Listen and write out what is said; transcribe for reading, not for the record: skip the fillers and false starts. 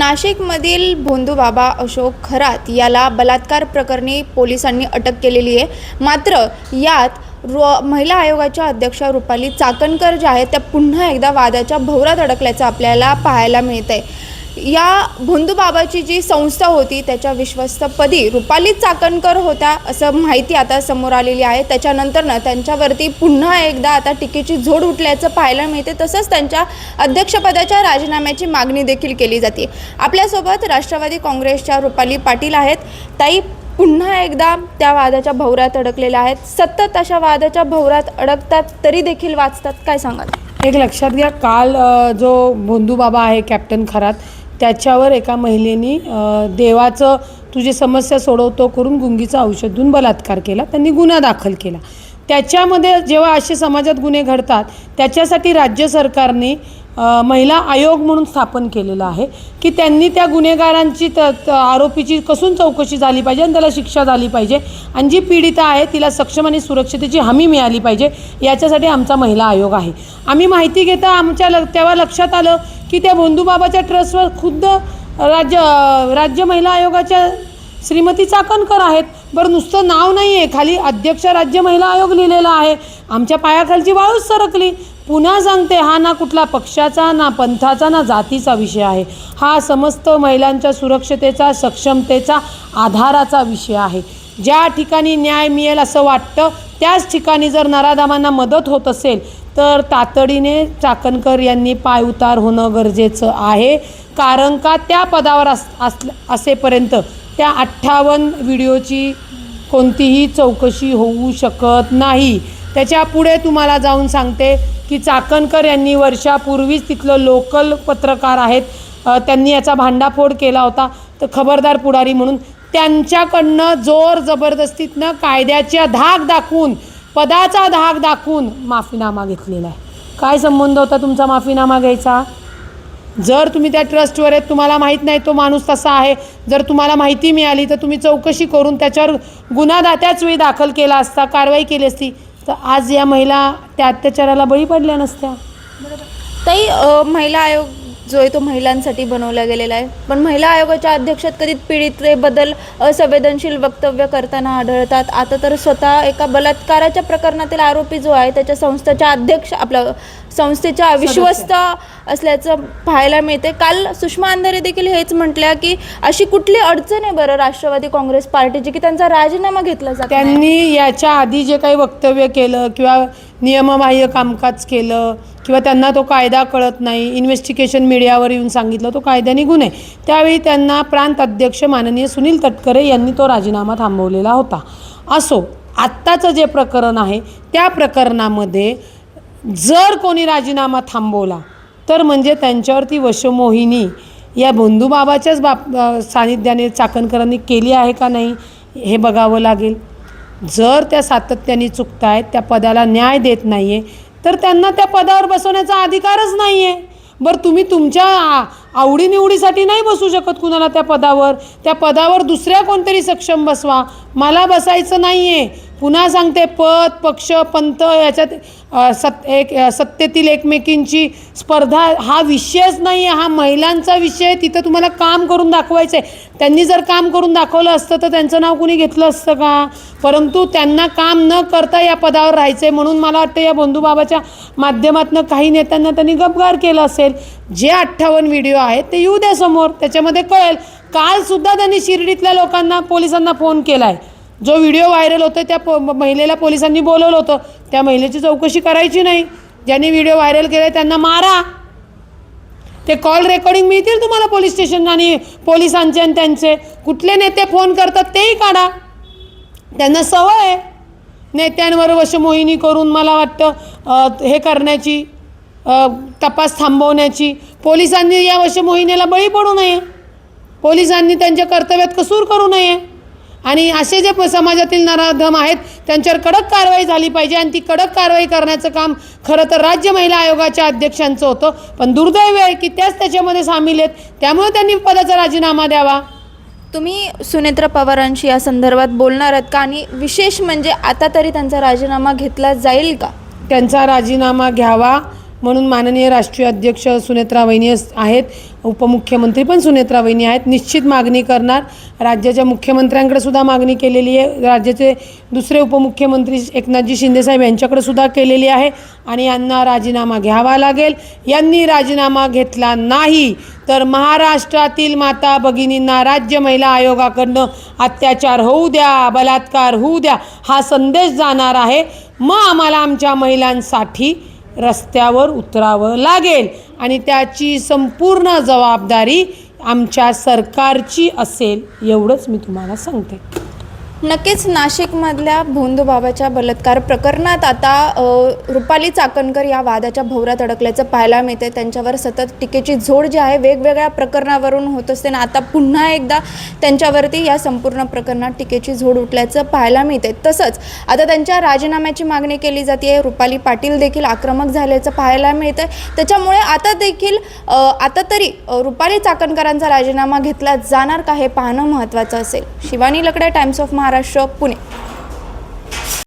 नाशिकमधील भोंदूबाबा अशोक खरात याला बलात्कार प्रकरणी पोलिसांनी अटक केलेली आहे। मात्र यात महिला आयोगाच्या अध्यक्षा रुपाली चाकणकर ज्या आहेत त्या पुन्हा एकदा वादाच्या भोवऱ्यात अडकल्याचं आपल्याला पाहायला मिळतंय। या भोंदूबाबाची जी संस्था होती त्याच्या विश्वस्तपदी रुपाली चाकणकर होत्या असं माहिती आता समोर आलेली आहे। त्याच्यानंतरनं त्यांच्यावरती पुन्हा एकदा आता टीकेची झोड उठल्याचं पाहायला मिळते। तसंच त्यांच्या अध्यक्षपदाच्या राजीनाम्याची मागणी देखील केली जाते। आपल्यासोबत राष्ट्रवादी काँग्रेसच्या रुपाली पाटील आहेत। ताई, पुन्हा एकदा त्या वादाच्या भोवऱ्यात अडकलेल्या आहेत, सतत अशा वादाच्या भोवऱ्यात अडकतात तरी देखील वाचतात, काय सांगाल? एक लक्षात घ्या, काल जो भोंदूबाबा आहे कॅप्टन खरात त्याच्यावर एका महिलेनी देवाचं तुझी समस्या सोडवतो करून गुंगीचं औषध देऊन बलात्कार केला, त्यांनी गुन्हा दाखल केला। त्याच्यामध्ये जेव्हा असे समाजात गुन्हे घडतात त्याच्यासाठी राज्य सरकारने महिला आयोग म्हणून स्थापन केलेला आहे की त्यांनी त्या गुन्हेगारांची आरोपीची कसून चौकशी झाली पाहिजे आणि त्याला शिक्षा झाली पाहिजे आणि जी पीडिता आहे तिला सक्षम आणि सुरक्षिततेची हमी मिळाली पाहिजे, याच्यासाठी आमचा महिला आयोग आहे। आम्ही माहिती घेता तेव्हा लक्षात आलं की त्या भोंदूबाबाच्या ट्रस्टवर खुद्द राज्य महिला आयोगाच्या श्रीमती चाकणकर आहेत। बरं, नुसतं नाव नाही आहे, खाली अध्यक्ष राज्य महिला आयोग लिहिलेला आहे। आमच्या पायाखालची वाळूच सरकली। पुन्हा सांगते, हा ना कुठला पक्षाचा, ना पंथाचा, ना जातीचा विषय आहे, हा समस्त महिलांच्या सुरक्षतेचा, सक्षमतेचा, आधाराचा विषय आहे। ज्या ठिकाणी न्याय मिळेल असं वाटतं त्याच ठिकाणी जर नराधमांना मदत होत असेल तर तातडीने चाकणकर यांनी पायउतार होणं गरजेचं आहे। कारण का त्या पदावर असेपर्यंत त्या 58 व्हिडिओची कोणतीही चौकशी होऊ शकत नाही। त्याच्या पुढे तुम्हाला जाऊन सांगते की चाकणकर यांनी वर्षापूर्वीच तिथलं लोकल पत्रकार आहेत, त्यांनी याचा भांडाफोड केला होता, तर खबरदार पुढारी म्हणून त्यांच्याकडनं जोर जबरदस्तीतनं कायद्याच्या धाक दाखवून, पदाचा धाक दाखवून माफीनामा घेतलेला आहे। काय संबंध होता तुमचा माफीनामा घ्यायचा? जर तुम्ही त्या ट्रस्टवर आहेत, तुम्हाला माहीत नाही तो माणूस तसा आहे, जर तुम्हाला माहिती मिळाली तर तुम्ही चौकशी करून त्याच्यावर गुन्हा त्याच वेळी दाखल केला असता, कारवाई केली असती, तर आज या महिला त्या अत्याचाराला बळी पडल्या नसत्या। ताई, महिला आयोग जो आहे तो महिलांसाठी बनवला गेलेला आहे, पण महिला आयोगाच्या अध्यक्षात कधी पीडितेबद्दल असंवेदनशील वक्तव्य करताना आढळतात। आता तर स्वतः एका बलात्काराच्या प्रकरणातील आरोपी जो आहे त्याच्या संस्थेच्या अध्यक्ष, आपल्या संस्थेच्या विश्वस्त असल्याचं पाहायला मिळते। काल सुषमा अंधारे देखील हेच म्हटल्या की अशी कुठली अडचण आहे बरं राष्ट्रवादी काँग्रेस पार्टीची की त्यांचा राजीनामा घेतला जातो? त्यांनी याच्या आधी जे काही वक्तव्य केलं किंवा नियमबाह्य कामकाज केलं किंवा त्यांना तो कायदा कळत नाही, इन्व्हेस्टिगेशन मीडियावर येऊन सांगितलं तो कायद्याने गुन्हे, त्यावेळी त्यांना प्रांत अध्यक्ष माननीय सुनील तटकरे यांनी तो राजीनामा थांबवलेला होता। असो, आत्ताचं जे प्रकरण आहे त्या प्रकरणामध्ये जर कोणी राजीनामा थांबवला तर म्हणजे त्यांच्यावरती वशमोहिनी या भोंदूबाबाच्याच सानिध्याने चाकणकरांनी केली आहे का नाही हे बघावं लागेल। जर त्या सातत्याने चुकतायत, त्या पदाला न्याय देत नाही आहे, तर त्यांना त्या पदावर बसवण्याचा अधिकारच नाही आहे। बरं, तुम्ही तुमच्या आवडीनिवडीसाठी नाही बसू शकत कुणाला त्या पदावर दुसऱ्या कोणतरी सक्षम बसवा, मला बसायचं नाही आहे। पुन्हा सांगते, पद, पक्ष, पंथ याच्यात सत्तेतील एकमेकींची स्पर्धा हा विषयच नाही आहे, हा महिलांचा विषय। तिथं तुम्हाला काम करून दाखवायचं आहे। त्यांनी जर काम करून दाखवलं असतं तर त्यांचं नाव कुणी घेतलं असतं का? परंतु त्यांना काम न करता या पदावर राहायचं आहे, म्हणून मला वाटतं या भोंदूबाबाच्या माध्यमातून काही नेत्यांना त्यांनी गपगार केलं असेल। जे 58 व्हिडिओ आहेत ते येऊ द्या समोर, त्याच्यामध्ये कळेल। कालसुद्धा त्यांनी शिर्डीतल्या लोकांना, पोलिसांना फोन केला आहे। जो व्हिडिओ व्हायरल होतो त्या महिलेला पोलिसांनी बोलवलं होतं, त्या महिलेची चौकशी करायची नाही, ज्यांनी व्हिडिओ व्हायरल केला त्यांना मारा। ते कॉल रेकॉर्डिंग मिळतील तुम्हाला पोलीस स्टेशन आणि पोलिसांचे, आणि त्यांचे कुठले नेते फोन करतात तेही काढा। त्यांना सवय आहे नेत्यांवर वशमोहिनी करून, मला वाटतं हे करण्याची, तपास थांबवण्याची। पोलिसांनी या वशमोहिनीला बळी पडू नये, पोलिसांनी त्यांच्या कर्तव्यात कसूर करू नये, आणि असे जे समाजातील नराधम आहेत त्यांच्यावर कडक कारवाई झाली पाहिजे। आणि ती कडक कारवाई करण्याचं काम खरं तर राज्य महिला आयोगाच्या अध्यक्षांचं होतं, पण दुर्दैव आहे की त्याच त्याच्यामध्ये सामील आहेत, त्यामुळे त्यांनी पदाचा राजीनामा द्यावा। तुम्ही सुनेत्रा पवारांशी या संदर्भात बोलणार आहात का? आणि विशेष म्हणजे आता तरी त्यांचा राजीनामा घेतला जाईल का? त्यांचा राजीनामा घ्यावा, म्हणून माननीय राष्ट्रीय अध्यक्ष सुनेत्रा वहिनी आहेत, उपमुख्यमंत्री पण सुनेत्रा वहिनी आहेत, निश्चित मागणी करणार. राज्याच्या मुख्यमंत्र्यांकडे सुद्धा मागणी केलेली आहे, राज्याचे दुसरे उपमुख्यमंत्री एकनाथजी शिंदेसाहेब यांच्याकडे सुद्धा केलेली आहे आणि यांना राजीनामा घ्यावा लागेल. यांनी राजीनामा घेतला नाही तर महाराष्ट्रातील माता भगिनींना राज्य महिला आयोगाकडनं अत्याचार होऊ द्या, बलात्कार होऊ द्या हा संदेश जाणार आहे. मग आम्हाला आमच्या महिलांसाठी रस्त्यावर उतरावं लागेल आणि त्याची संपूर्ण जबाबदारी आमच्या सरकारची असेल, एवढंच मी तुम्हाला सांगते. नक्कीच नाशिकमधल्या भोंदूबाबाच्या बलात्कार प्रकरणात आता रुपाली चाकणकर या वादाच्या भोवऱ्यात अडकल्याचं पाहायला मिळते. त्यांच्यावर सतत टीकेची झोड जी आहे वेगवेगळ्या प्रकरणावरून होत असते आणि आता पुन्हा एकदा त्यांच्यावरती या संपूर्ण प्रकरणात टीकेची झोड उठल्याचं पाहायला मिळते. तसंच आता त्यांच्या राजीनाम्याची मागणी केली जाते. रुपाली पाटील देखील आक्रमक झाल्याचं पाहायला मिळतं. त्याच्यामुळे आता तरी रुपाली चाकणकरांचा राजीनामा घेतला जाणार का हे पाहणं महत्त्वाचं असेल. शिवानी लकडे, टाइम्स ऑफ महाराष्ट्र, पुणे.